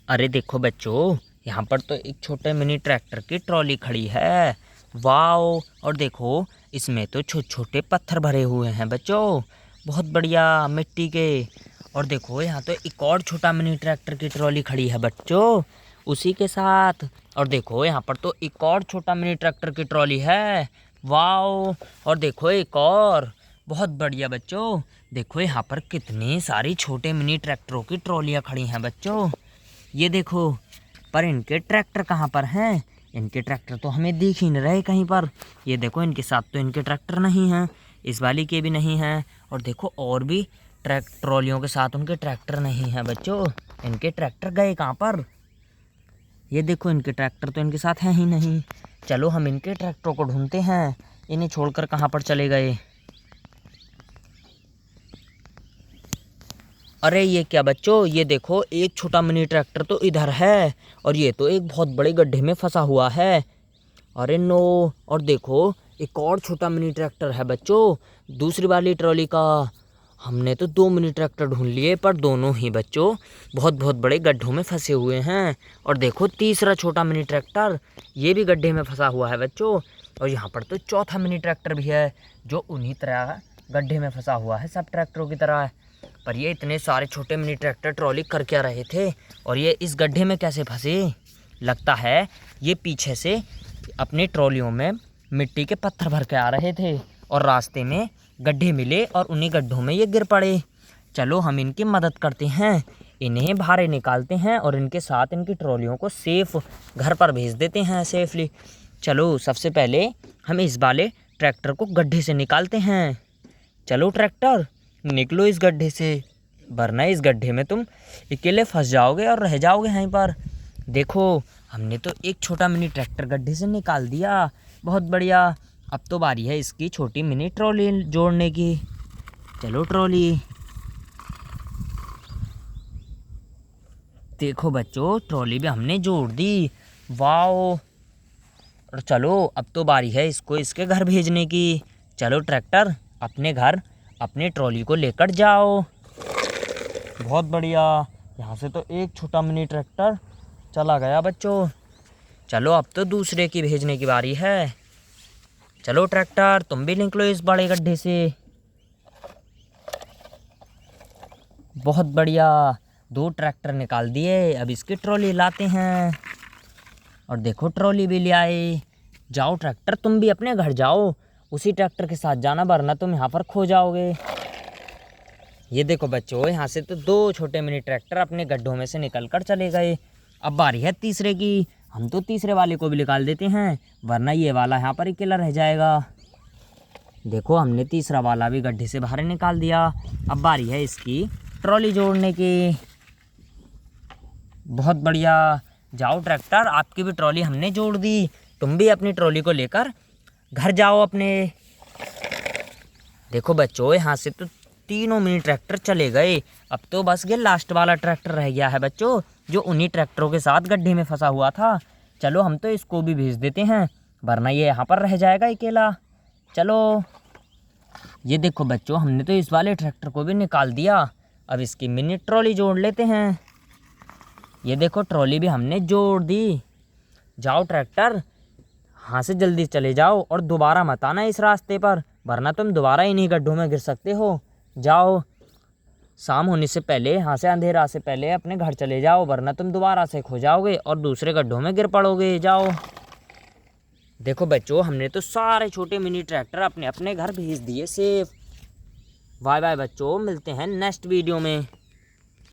अरे देखो बच्चों, यहाँ पर तो एक छोटे मिनी ट्रैक्टर की ट्रॉली खड़ी है। वाओ। और देखो, इसमें तो छोटे छोटे पत्थर भरे हुए हैं बच्चों, बहुत बढ़िया मिट्टी के। और देखो, यहाँ तो एक और छोटा मिनी ट्रैक्टर की ट्रॉली खड़ी है बच्चों, उसी के साथ। और देखो, यहाँ पर तो एक और छोटा मिनी ट्रैक्टर की ट्रॉली है। वाओ। और देखो, एक और बहुत बढ़िया बच्चों। देखो, यहाँ पर कितनी सारी छोटे मिनी ट्रैक्टरों की ट्रॉलियाँ खड़ी हैं बच्चों, ये देखो। पर इनके ट्रैक्टर कहाँ पर हैं? इनके ट्रैक्टर तो हमें दिख ही नहीं रहे कहीं पर। ये देखो, इनके साथ तो इनके ट्रैक्टर नहीं हैं, इस वाली के भी नहीं हैं। और देखो, और भी ट्रॉलियों के साथ उनके ट्रैक्टर नहीं हैं बच्चों। इनके ट्रैक्टर गए कहाँ पर? ये देखो, इनके ट्रैक्टर तो इनके साथ हैं ही नहीं। चलो हम इनके ट्रैक्टरों को ढूंढते हैं, इन्हें छोड़कर कहाँ पर चले गए। अरे ये क्या बच्चों, ये देखो, एक छोटा मिनी ट्रैक्टर तो इधर है और ये तो एक बहुत बड़े गड्ढे में फंसा हुआ है। अरे नो। और देखो, एक और छोटा मिनी ट्रैक्टर है बच्चों, दूसरी वाली ट्रॉली का। हमने तो दो मिनी ट्रैक्टर ढूंढ लिए, पर दोनों ही बच्चों बहुत बहुत बड़े गड्ढों में फंसे हुए हैं। और देखो, तीसरा छोटा मिनी ट्रैक्टर, ये भी गड्ढे में फंसा हुआ है बच्चों। और यहाँ पर तो चौथा मिनी ट्रैक्टर भी है, जो उन्हीं तरह गड्ढे में फंसा हुआ है, सब ट्रैक्टरों की तरह। पर ये इतने सारे छोटे मिनी ट्रैक्टर ट्रॉली कर क्या रहे थे, और ये इस गड्ढे में कैसे फंसे? लगता है ये पीछे से अपनी ट्रॉलियों में मिट्टी के पत्थर भर के आ रहे थे और रास्ते में गड्ढे मिले और उन्हीं गड्ढों में ये गिर पड़े। चलो हम इनकी मदद करते हैं, इन्हें बाहर निकालते हैं और इनके साथ इनकी ट्रॉलियों को सेफ घर पर भेज देते हैं सेफली। चलो सबसे पहले हम इस वाले ट्रैक्टर को गड्ढे से निकालते हैं। चलो ट्रैक्टर, निकलो इस गड्ढे से, वरना इस गड्ढे में तुम अकेले फंस जाओगे और रह जाओगे यहीं पर। देखो, हमने तो एक छोटा मिनी ट्रैक्टर गड्ढे से निकाल दिया, बहुत बढ़िया। अब तो बारी है इसकी छोटी मिनी ट्रॉली जोड़ने की। चलो ट्रॉली, देखो बच्चों, ट्रॉली भी हमने जोड़ दी। वाओ। और चलो, अब तो बारी है इसको इसके घर भेजने की। चलो ट्रैक्टर, अपने घर अपनी ट्रॉली को लेकर जाओ। बहुत बढ़िया। यहाँ से तो एक छोटा मिनी ट्रैक्टर चला गया बच्चों। चलो अब तो दूसरे की भेजने की बारी है। चलो ट्रैक्टर, तुम भी निकलो इस बड़े गड्ढे से। बहुत बढ़िया, दो ट्रैक्टर निकाल दिए। अब इसकी ट्रॉली लाते हैं। और देखो, ट्रॉली भी ले आए। जाओ ट्रैक्टर, तुम भी अपने घर जाओ, उसी ट्रैक्टर के साथ जाना, वरना तुम यहाँ पर खो जाओगे। ये देखो बच्चों, यहाँ से तो दो छोटे मिनी ट्रैक्टर अपने गड्ढों में से निकल कर चले गए। अब बारी है तीसरे की। हम तो तीसरे वाले को भी निकाल देते हैं, वरना ये वाला यहाँ पर अकेला रह जाएगा। देखो, हमने तीसरा वाला भी गड्ढे से बाहर निकाल दिया। अब बारी है इसकी ट्रॉली जोड़ने की। बहुत बढ़िया। जाओ ट्रैक्टर, आपकी भी ट्रॉली हमने जोड़ दी, तुम भी अपनी ट्रॉली को लेकर घर जाओ अपने। देखो बच्चों, यहाँ से तो तीनों मिनी ट्रैक्टर चले गए। अब तो बस ये लास्ट वाला ट्रैक्टर रह गया है बच्चों, जो उन्हीं ट्रैक्टरों के साथ गड्ढे में फंसा हुआ था। चलो हम तो इसको भी भेज देते हैं, वरना ये यहाँ पर रह जाएगा अकेला। चलो, ये देखो बच्चों, हमने तो इस वाले ट्रैक्टर को भी निकाल दिया। अब इसकी मिनी ट्रॉली जोड़ लेते हैं। ये देखो, ट्रॉली भी हमने जोड़ दी। जाओ ट्रैक्टर, हाँ से जल्दी चले जाओ और दोबारा मत आना इस रास्ते पर, वरना तुम दोबारा इन्हीं गड्ढों में गिर सकते हो। जाओ, शाम होने से पहले, यहाँ से अंधेरा से पहले अपने घर चले जाओ, वरना तुम दोबारा से खो जाओगे और दूसरे गड्ढों में गिर पड़ोगे। जाओ। देखो बच्चों, हमने तो सारे छोटे मिनी ट्रैक्टर अपने अपने घर भेज दिए सेफ। बाय बाय बच्चों, मिलते हैं नेक्स्ट वीडियो में।